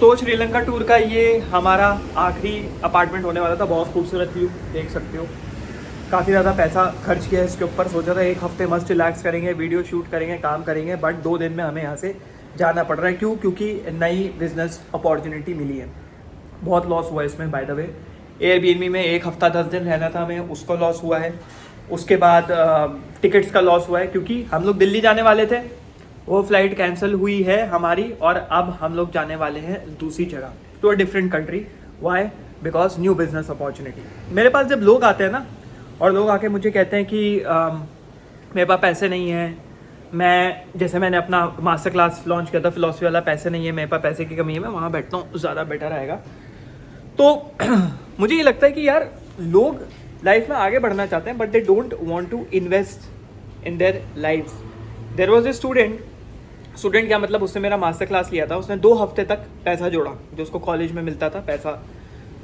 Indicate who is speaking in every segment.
Speaker 1: तो श्रीलंका टूर का ये हमारा आखिरी अपार्टमेंट होने वाला था। बहुत खूबसूरत व्यू देख सकते हो। काफ़ी ज़्यादा पैसा खर्च किया इसके ऊपर। सोचा था एक हफ्ते मस्त रिलैक्स करेंगे, वीडियो शूट करेंगे, काम करेंगे, बट 2 दिन में हमें यहाँ से जाना पड़ रहा है। क्यों? क्योंकि नई बिजनेस अपॉर्चुनिटी मिली है। बहुत लॉस हुआ है इसमें बाय द वे। एयरबीएनबी में 1 हफ्ता 10 दिन रहना था हमें, उसका लॉस हुआ है। उसके बाद टिकट्स का लॉस हुआ है क्योंकि हम लोग दिल्ली जाने वाले थे, वो फ्लाइट कैंसिल हुई है हमारी, और अब हम लोग जाने वाले हैं दूसरी जगह, to a different country. Why? Because new business opportunity. मेरे पास जब लोग आते हैं ना, और लोग आके मुझे कहते हैं कि मेरे पास पैसे नहीं है, जैसे मैंने अपना मास्टर क्लास लॉन्च किया था फिलॉसफी वाला, पैसे नहीं है मेरे पास, पैसे की कमी है, मैं वहाँ बैठता हूँ, ज़्यादा बेटर आएगा। तो मुझे ये लगता है कि यार लोग लाइफ में आगे बढ़ना चाहते हैं, but they don't want to invest in their life. There was a student क्या मतलब, उसने मेरा मास्टर क्लास लिया था, उसने 2 हफ्ते तक पैसा जोड़ा जो उसको कॉलेज में मिलता था, पैसा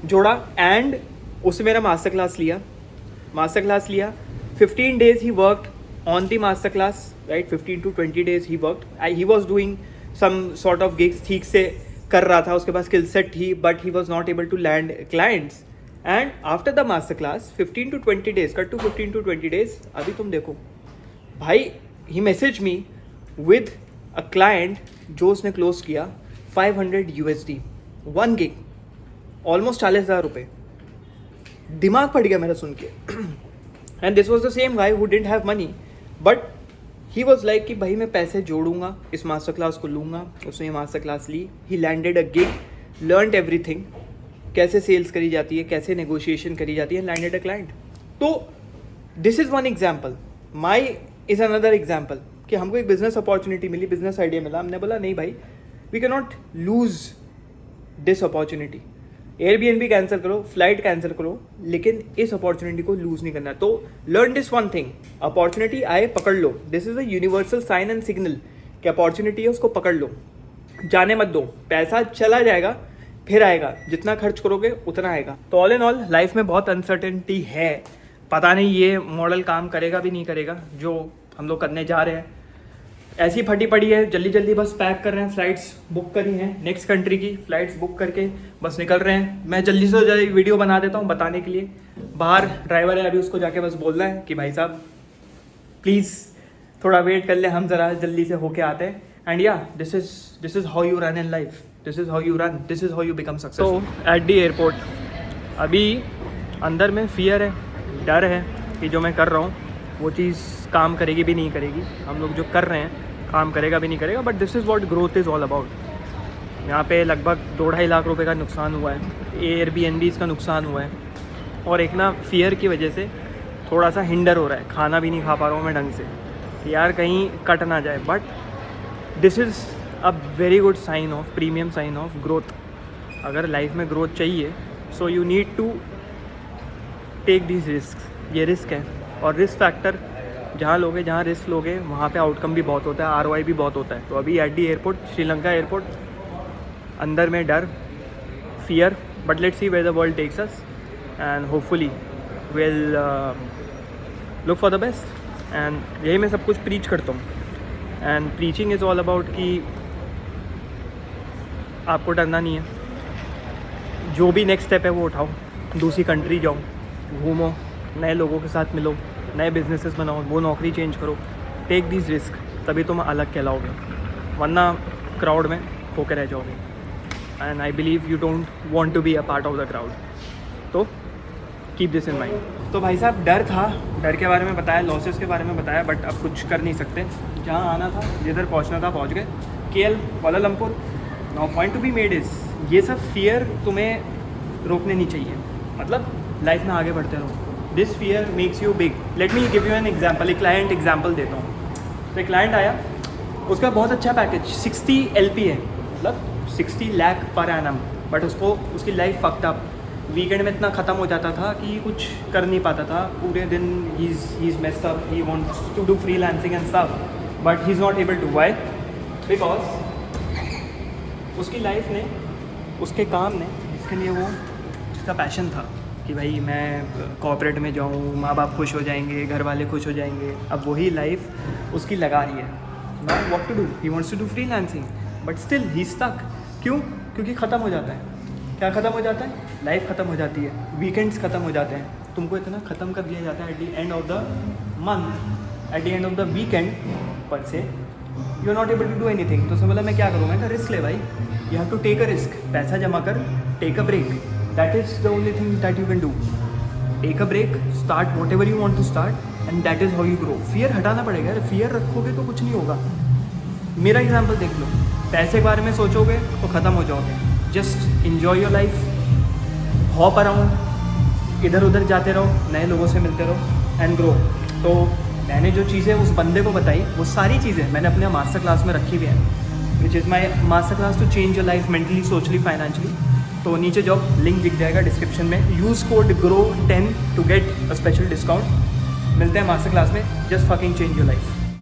Speaker 1: जोड़ा, एंड उसने मेरा मास्टर क्लास लिया। 15 days he worked on the master class, right? 15 to 20 days he worked. He was doing some sort of gigs, ठीक से कर रहा था, उसके पास स्किल सेट थी, but he was not able to land clients. And after the master class 15 to 20 days, cut to 15 to 20 days, अभी तुम देखो भाई, he message me with a client जो उसने क्लोज किया 500 USD 1 गिग, ऑलमोस्ट 40,000 रुपये। दिमाग फट गया मेरा सुन के। And this was the same guy who didn't have money, but he was like कि भाई मैं पैसे जोड़ूंगा, इस मास्टर क्लास को लूँगा। उसने ये मास्टर क्लास ली, he landed a gig, learned everything, कैसे सेल्स करी जाती है, कैसे नेगोशिएशन करी जाती है, लैंडेड अ क्लाइंट। तो this is one example, my is another example, कि हमको एक बिजनेस अपॉर्चुनिटी मिली, बिजनेस आइडिया मिला, हमने बोला नहीं भाई, we can not lose this opportunity. Airbnb cancel करो, फ्लाइट कैंसिल करो, लेकिन इस अपॉर्चुनिटी को लूज नहीं करना। तो learn this one thing, opportunity आए पकड़ लो। This is a universal sign and signal कि अपॉर्चुनिटी है, उसको पकड़ लो, जाने मत दो। पैसा चला जाएगा, फिर आएगा, जितना खर्च करोगे उतना आएगा। तो ऑल इन ऑल लाइफ में बहुत अनसर्टेनिटी है, पता नहीं ये मॉडल काम करेगा भी नहीं करेगा जो हम लोग करने जा रहे हैं। ऐसी फटी पड़ी है, जल्दी जल्दी बस पैक कर रहे हैं, फ्लाइट्स बुक करी हैं, नेक्स्ट कंट्री की फ्लाइट्स बुक करके बस निकल रहे हैं। मैं जल्दी से जल्दी वीडियो बना देता हूँ बताने के लिए। बाहर ड्राइवर है, अभी उसको जाके बस बोलना है कि भाई साहब प्लीज़ थोड़ा वेट कर ले, हम ज़रा जल्दी से होके आते हैं। एंड या this is how you run in life, this is how you run, this is how you become successful. तो एट दी एयरपोर्ट अभी अंदर में फियर है, डर है कि जो मैं कर रहा हूँ वो चीज़ काम करेगी भी नहीं करेगी, हम लोग जो कर रहे हैं काम करेगा भी नहीं करेगा, but this is what growth is all about. यहाँ पे लगभग 2-2.5 लाख रुपए का नुकसान हुआ है, एयरबीएनबीज़ का नुकसान हुआ है, और एक ना फियर की वजह से थोड़ा सा हिंडर हो रहा है, खाना भी नहीं खा पा रहा हूँ मैं ढंग से, यार कहीं कट ना जाए। But this is a very good sign of, premium sign of growth. अगर लाइफ में ग्रोथ चाहिए, so you need to take this risk. ये रिस्क है, और रिस्क फैक्टर जहाँ लोगे, जहाँ रिस्क लोगे, वहाँ पे आउटकम भी बहुत होता है, ROI भी बहुत होता है। तो अभी at the airport, Sri Lanka airport, अंदर में डर, fear, but let's see where the world takes us, and hopefully will look for the best. And यही मैं सब कुछ प्रीच करता हूँ, and preaching is all about कि आपको डरना नहीं है, जो भी नेक्स्ट स्टेप है वो उठाओ, दूसरी कंट्री जाओ, घूमो, नए लोगों के साथ मिलो, नए बिजनेसेस बनाओ, वो नौकरी चेंज करो, टेक दिस रिस्क, तभी तुम अलग कहलाओगे, वरना क्राउड में होकर रह जाओगे। And I believe you don't want to be a part of the crowd, तो कीप दिस इन माइंड। तो भाई साहब डर था, डर के बारे में बताया, लॉसेस के बारे में बताया, बट अब कुछ कर नहीं सकते। जहाँ आना था, जिधर पहुँचना था पहुँच गए, KL Kuala Lumpur. Now point to be made is, ये सब फियर तुम्हें रोकने नहीं चाहिए, मतलब लाइफ में आगे बढ़ते रहो। This fear makes you big. Let me give you an example, एक क्लाइंट एग्जाम्पल देता हूँ। तो एक क्लाइंट आया, उसका बहुत अच्छा पैकेज 60 LP है, मतलब 60 लाख पर एनम, बट उसको उसकी लाइफ फक्ड अप। वीकेंड में इतना ख़त्म हो जाता था कि कुछ कर नहीं पाता था, पूरे दिन he is messed up, he wants to do freelancing and stuff, but he is not able to. Why? Because उसकी लाइफ ने, उसके काम ने, जिसके लिए वो, जिसका पैशन था कि भाई मैं कॉर्पोरेट में जाऊँ, माँ बाप खुश हो जाएंगे, घर वाले खुश हो जाएंगे, अब वही लाइफ उसकी लगा रही है। Now what to do, he wants to do freelancing, but still he stuck. क्यों? क्योंकि ख़त्म हो जाता है। क्या ख़त्म हो जाता है? लाइफ ख़त्म हो जाती है, वीकेंड्स ख़त्म हो जाते हैं, तुमको इतना ख़त्म कर दिया जाता है at the end of the month, at the end of the weekend पर से you are not able to do anything. तो उसने बोला मैं क्या करूँ? मैं कहा रिस्क ले भाई, you have to take a risk, पैसा जमा कर, take a break, that is the only thing that you can do. Take a break, start whatever you want to start and that is how you grow. Fear हटाना पड़ेगा यार, fear रखोगे तो कुछ नहीं होगा। मेरा एग्जाम्पल देख लो, पैसे के बारे में सोचोगे तो ख़त्म हो जाओगे। Just enjoy your life, hop around, इधर उधर जाते रहो, नए लोगों से मिलते रहो एंड ग्रो। तो मैंने जो चीज़ें उस बंदे को बताई वो सारी चीज़ें मैंने अपने मास्टर क्लास में रखी हुई हैं, which is my master class to change your life mentally, socially, financially. तो नीचे जॉब लिंक दिख जाएगा डिस्क्रिप्शन में, use code GROW10 to get a special discount. मिलते हैं मास्टर क्लास में, just fucking change your life.